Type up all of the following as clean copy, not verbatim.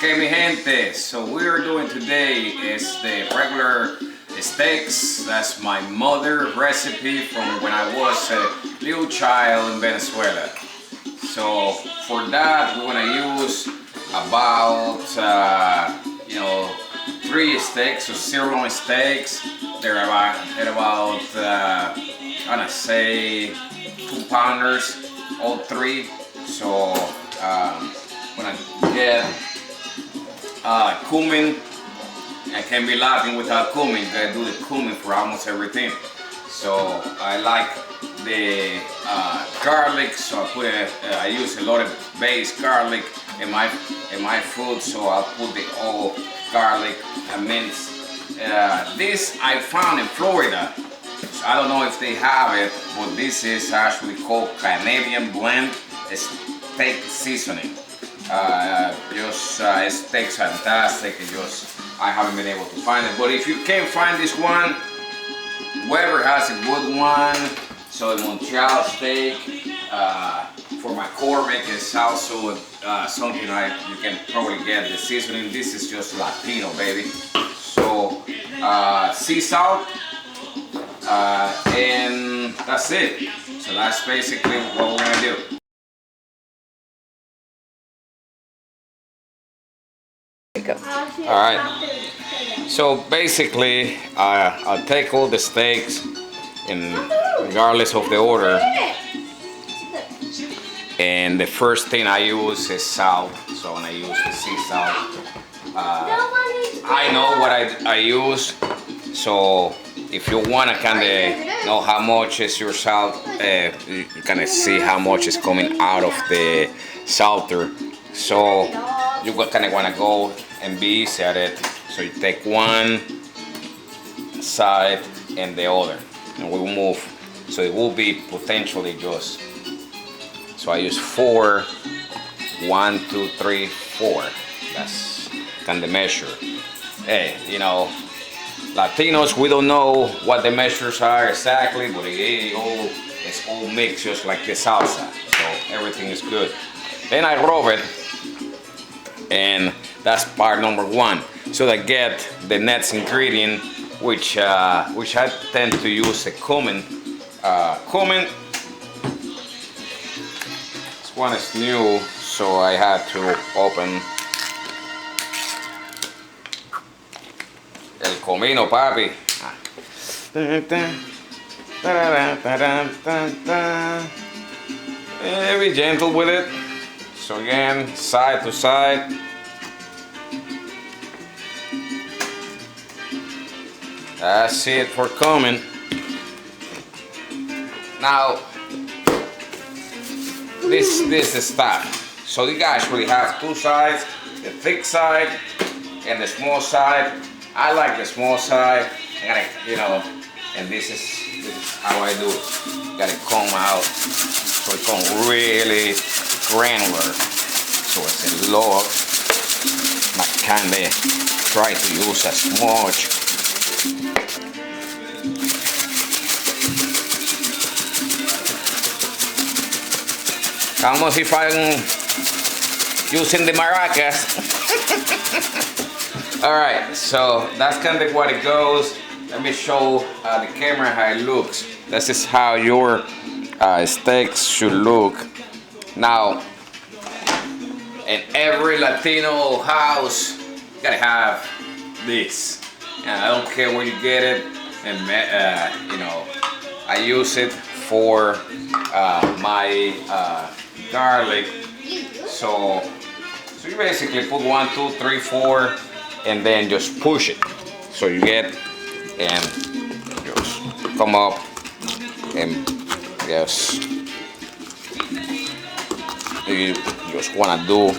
Okay, mi gente, so we're doing today is the regular steaks. That's my mother recipe from when I was a little child in Venezuela. So for that we're gonna use about 3 steaks, so sirloin steaks. They're about I'm gonna say 2 pounders, all 3. So I'm gonna get cumin. I can't be Latin without cumin. I do the cumin for almost everything. So I like the garlic. So I use a lot of base garlic in my food. So I'll put the all garlic and mince. This I found in Florida. So I don't know if they have it, but this is actually called Canadian blend steak seasoning. It tastes fantastic. I haven't been able to find it, but if you can't find this one, whoever has a good one, so the Montreal steak for McCormick is also something you can probably get the seasoning. This is just Latino, baby. So sea salt, and that's it. So that's basically what we're gonna do. Alright, so basically I'll take all the steaks in regardless of the order, and the first thing I use is salt. So when I use the sea salt, I know what I use, so if you want to kind of know how much is your salt, you kind of see how much is coming out of the salter. So you kind of want to go and be easy at it. So you take one side and the other, and we will move. So it will be potentially just. So I use 4, 1, 2, 3, 4. That's kind of measure. Hey, Latinos, we don't know what the measures are exactly, but it's all mixed just like the salsa. So everything is good. Then I rub it. And that's part number 1. So I get the next ingredient, which I tend to use a cumin. Cumin. This one is new, so I had to open el comino, papi. Be gentle with it. So again, side to side. That's it for cumin. Now, this is stuff. So you actually have 2 sides, the thick side and the small side. I like the small side. And this is how I do it. You gotta comb out so it comes really granular. So it's a lot. I kinda try to use as much. Almost if I'm using the maracas. Alright, so that's kind of what it goes. Let me show the camera how it looks. This is how your steaks should look. Now, in every Latino house, you gotta have this. And I don't care where you get it. And I use it for my garlic. So you basically put 1, 2, 3, 4, and then just push it. So you get and just come up and you just want to do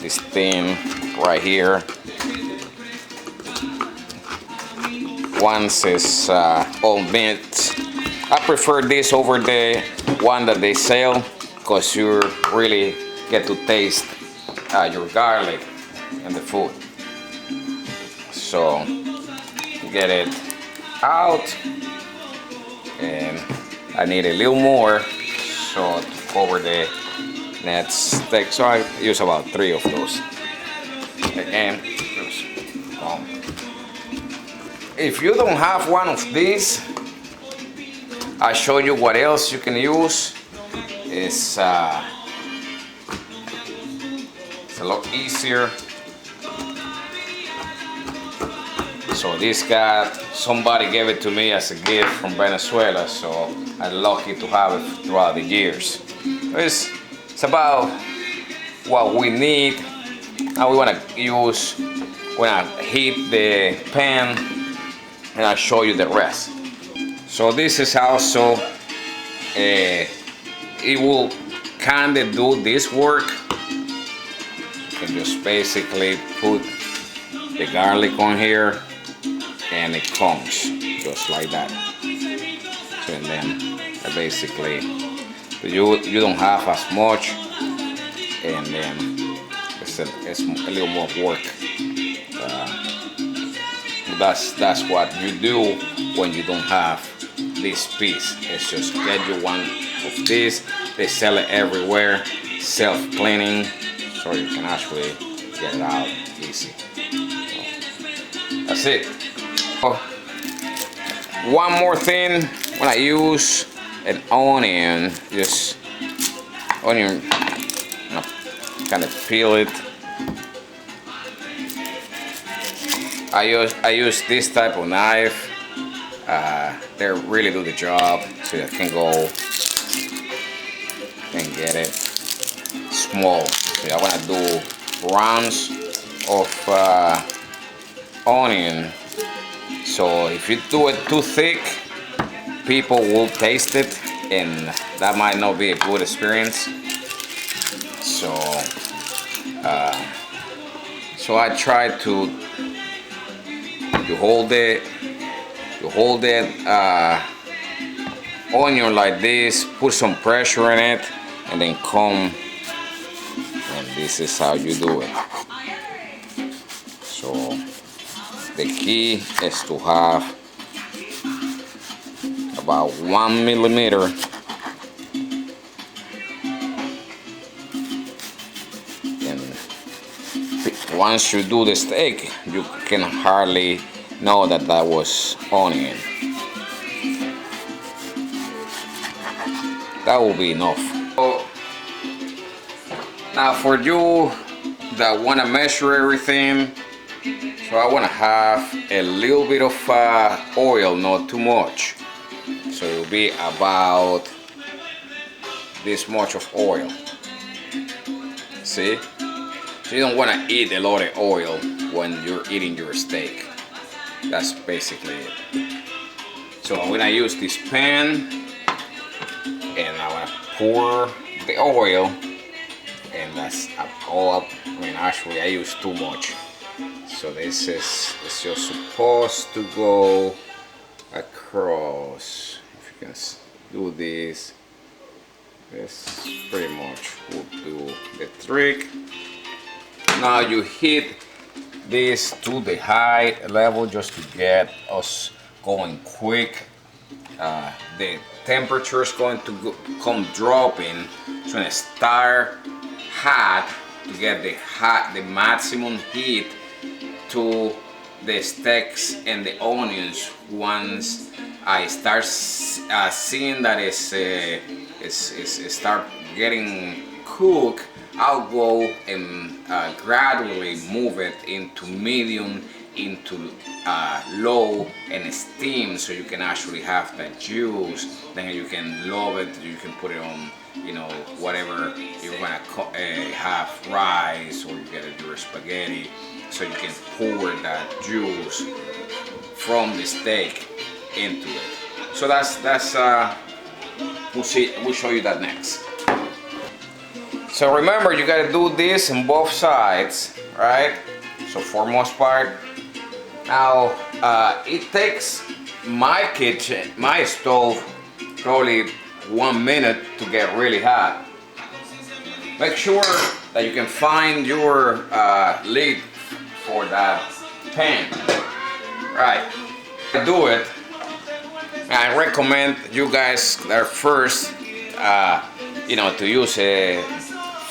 this thing right here. Once it's all minced, I prefer this over the one that they sell because you really get to taste your garlic in the food. So get it out, and I need a little more so to cover the next steak. So I use about 3 of those. Again, if you don't have one of these, I'll show you what else you can use. It's a lot easier. So this got, somebody gave it to me as a gift from Venezuela, so I'm lucky to have it throughout the years. It's about what we need. Now we want to use, when I heat the pan, and I'll show you the rest. So this is also, it will kind of do this work. You can just basically put the garlic on here, and it comes just like that. So, and then basically you don't have as much, and then it's a little more work. That's what you do when you don't have this piece. It's just get you one of these. They sell it everywhere, self-cleaning, so you can actually get it out easy. So, that's it. One more thing, when I use an onion, just onion, kind of peel it. I use this type of knife. They really do the job, so you can go and get it small. So I want to do rounds of onion. So if you do it too thick, people will taste it, and that might not be a good experience. So, so I try to hold it. You hold that onion like this, put some pressure in it, and then come. And this is how you do it. So the key is to have about 1 millimeter. And once you do the steak, you can hardly know that was onion. That will be enough. So, now for you that want to measure everything, so I want to have a little bit of oil, not too much. So it will be about this much of oil. See? So you don't want to eat a lot of oil when you're eating your steak. That's basically it. So I'm gonna use this pan, and I want to pour the oil, and that's all up. I mean, actually I use too much. So this is, it's just supposed to go across. If you can do this, this pretty much will do the trick. Now you heat this to the high level just to get us going quick. The temperature is going to come dropping, so when it start hot, to get the maximum heat to the steaks and the onions. Once I start seeing that it's start getting cooked, I'll go and gradually move it into medium, into low, and steam, so you can actually have that juice. Then you can love it. You can put it on, you know, whatever you're gonna have, rice, or you get your spaghetti. So you can pour that juice from the steak into it. So that's we'll show you that next. So remember, you gotta do this on both sides, right? So for most part, now it takes my kitchen, my stove, probably 1 minute to get really hot. Make sure that you can find your lid for that pan. Right, do it. I recommend you guys that first, you know, to use a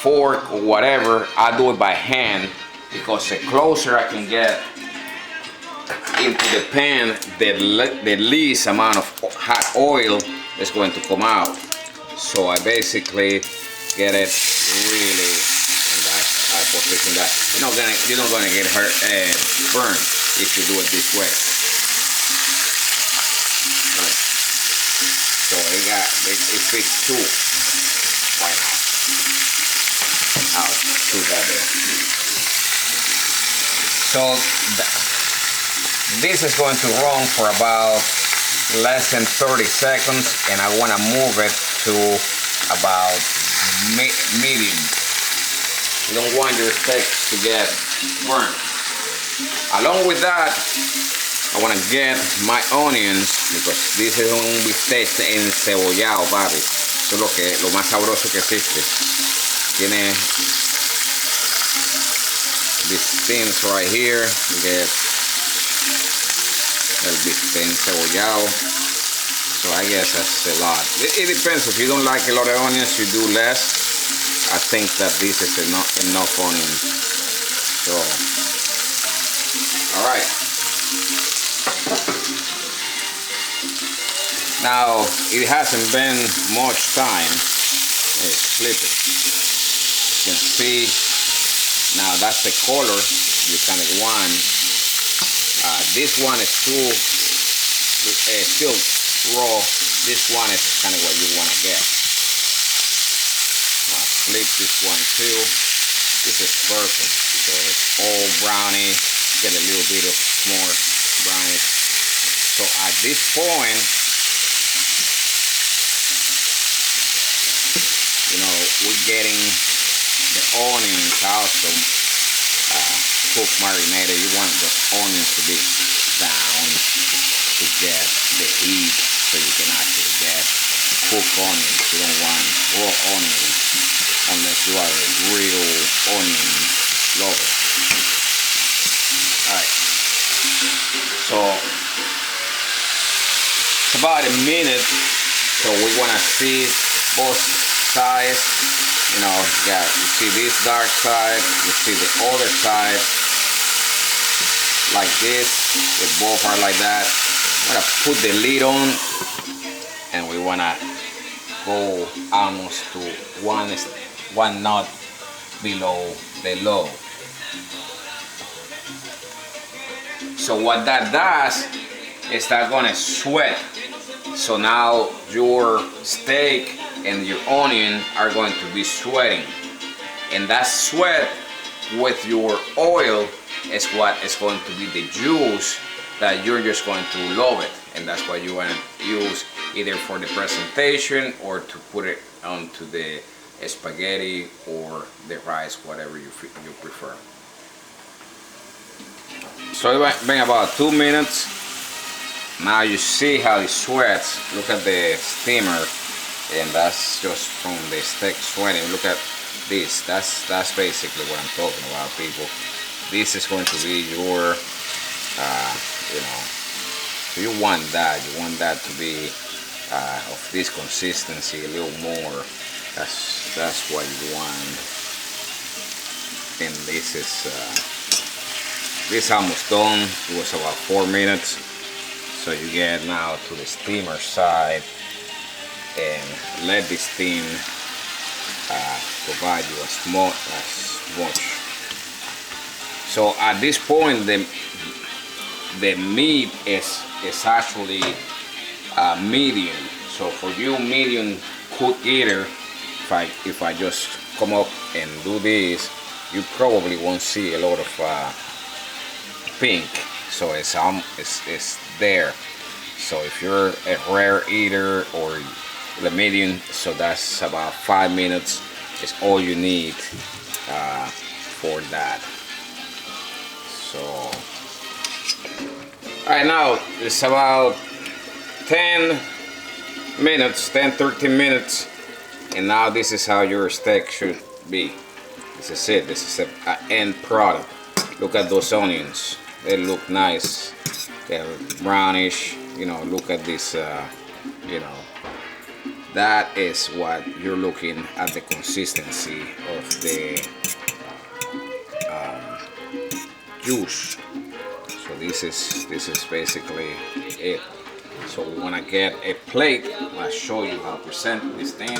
fork or whatever. I do it by hand, because the closer I can get into the pan, the least amount of hot oil is going to come out. So I basically get it really in that position that you're not gonna get hurt burned if you do it this way. Right. So it fits too right now. I'll shoot that there. So this is going to run for about less than 30 seconds, and I want to move it to about medium. You don't want your steaks to get burnt. Along with that, I want to get my onions, because this is un bistec encebollado, papi. Eso es lo más sabroso que existe. Tiene these things right here. You get el bistec encebollado. So I guess that's a lot. It depends. If you don't like a lot of onions, you do less. I think that this is enough onions. So, all right. Now it hasn't been much time. Let's flip it. You can see now that's the color you kind of want. This one is still raw. This one is kind of what you want to get. Flip this one too. This is perfect. So it's all browny. Get a little bit of more brownish. So at this point, we're getting the onions also cooked, marinated. You want the onions to be down to get the heat, so you can actually get cooked onions. You don't want raw onions unless you are a real onion lover. Alright, so it's about a minute, so we want to see both sides. You see this dark side, you see the other side, like this. They both are like that. I'm gonna put the lid on, and we wanna go almost to one knot below the low. So what that does is that gonna sweat. So now your steak and your onion are going to be sweating, and that sweat with your oil is what is going to be the juice that you're just going to love it, and that's what you want to use either for the presentation or to put it onto the spaghetti or the rice, whatever you prefer. So it's been about 2 minutes. Now you see how it sweats. Look at the steamer, and that's just from the steak sweating. Look at this. That's basically what I'm talking about, people. This is going to be your, so you want that. You want that to be of this consistency, a little more. That's what you want. And this is almost done. It was about 4 minutes. So you get now to the steamer side, and let this steam provide you as much. So at this point, the meat is actually medium. So for you medium cook eater, if I just come up and do this, you probably won't see a lot of pink. So it's there. So if you're a rare eater or the medium, so that's about 5 minutes is all you need for that. So right now it's about 10 minutes, 13 minutes, and now this is how your steak should be. This is it. This is an end product. Look at those onions. They look nice. They're brownish. Look at this. That is what you're looking at, the consistency of the juice. So this is basically it. So we want to get a plate. I'll show you how to present this thing.